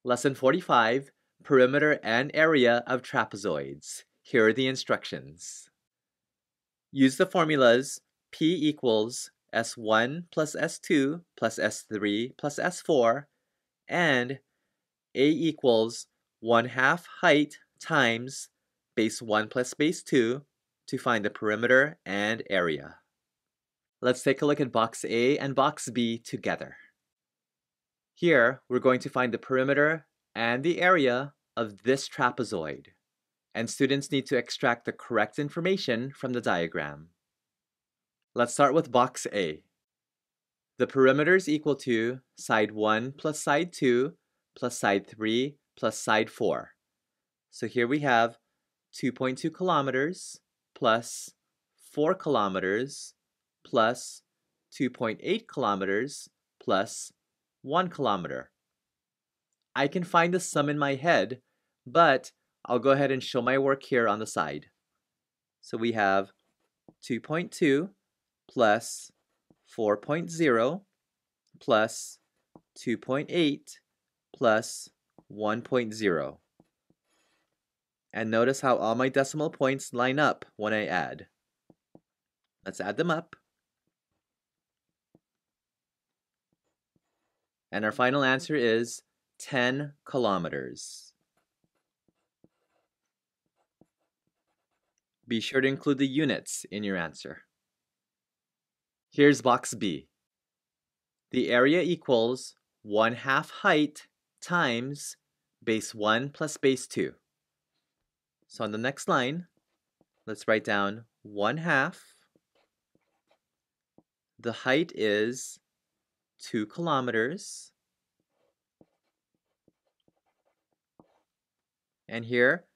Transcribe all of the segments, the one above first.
Lesson 45, Perimeter and Area of Trapezoids. Here are the instructions. Use the formulas P equals S1 plus S2 plus S3 plus S4 and A equals 1/2 height times base 1 plus base 2 to find the perimeter and area. Let's take a look at box A and box B together. Here, we're going to find the perimeter and the area of this trapezoid, and students need to extract the correct information from the diagram. Let's start with box A. The perimeter is equal to side 1 plus side 2 plus side 3 plus side 4. So here we have 2.2 kilometers plus 4 kilometers plus 2.8 kilometers plus 1 kilometer. I can find the sum in my head, but I'll go ahead and show my work here on the side. So we have 2.2 plus 4.0 plus 2.8 plus 1.0. And notice how all my decimal points line up when I add. Let's add them up. And our final answer is 10 kilometers. Be sure to include the units in your answer. Here's box B. The area equals 1/2 height times base 1 plus base 2. So on the next line, let's write down 1/2. The height is 2 kilometers. And here,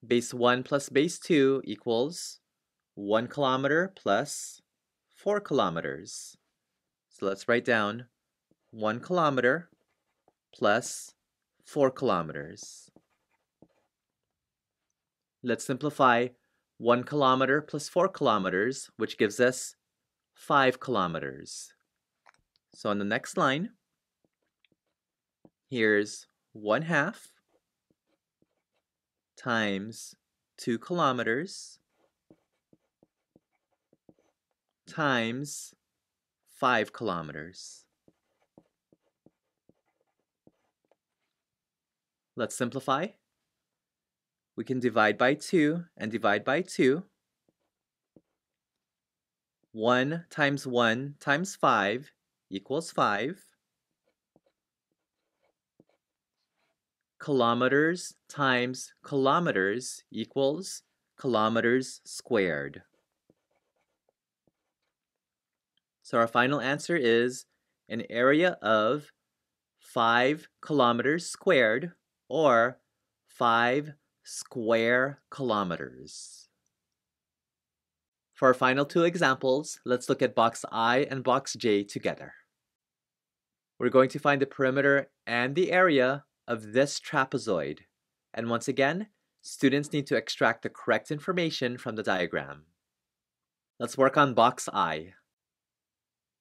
base 1 plus base 2 equals 1 kilometer plus 4 kilometers. So let's write down 1 kilometer plus 4 kilometers. Let's simplify 1 kilometer plus 4 kilometers, which gives us 5 kilometers. So on the next line, here's 1/2 times 2 kilometers times 5 kilometers. Let's simplify. We can divide by 2 and divide by 2. 1 times 1 times 5 equals 5. Kilometers times kilometers equals kilometers squared. So our final answer is an area of 5 kilometers squared, or 5 square kilometers. For our final two examples, let's look at box I and box J together. We're going to find the perimeter and the area of this trapezoid. And once again, students need to extract the correct information from the diagram. Let's work on box I.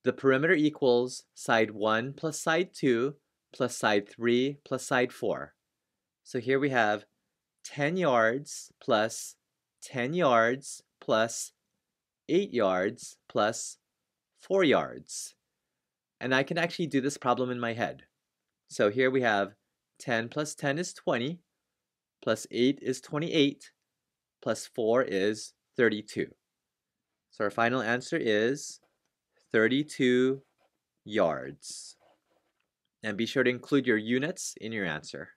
The perimeter equals side 1 plus side 2 plus side 3 plus side 4. So here we have 10 yards plus 10 yards plus 8 yards plus 4 yards. And I can actually do this problem in my head. So here we have 10 plus 10 is 20, plus 8 is 28, plus 4 is 32. So our final answer is 32 yards. And be sure to include your units in your answer.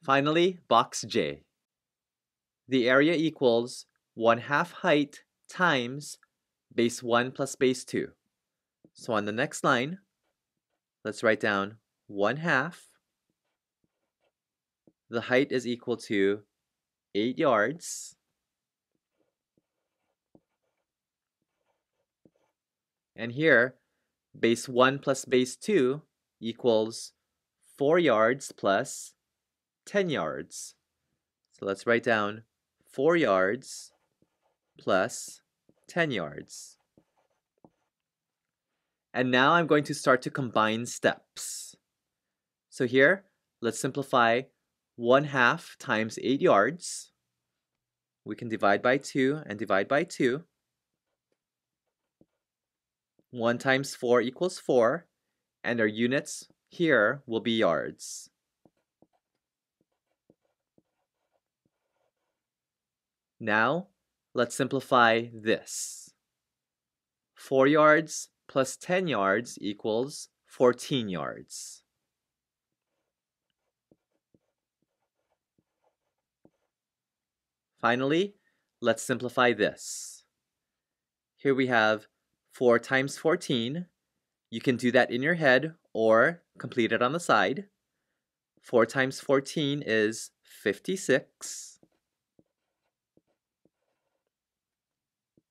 Finally, box J. The area equals 1/2 height times base 1 plus base 2. So on the next line, let's write down 1/2. The height is equal to 8 yards. And here, base 1 plus base 2 equals 4 yards plus 10 yards. So let's write down 4 yards plus 10 yards. And now I'm going to start to combine steps. So here, Let's simplify 1/2 times 8 yards. We can divide by 2 and divide by 2. 1 times 4 equals 4, and our units here will be yards. Now, let's simplify this. 4 yards plus 10 yards equals 14 yards. Finally, let's simplify this. Here we have 4 times 14. You can do that in your head or complete it on the side. 4 times 14 is 56.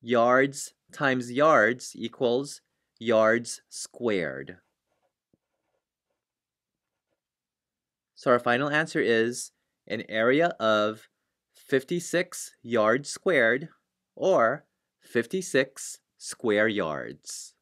Yards times yards equals yards squared. So our final answer is an area of 56 yards squared, or 56 square yards.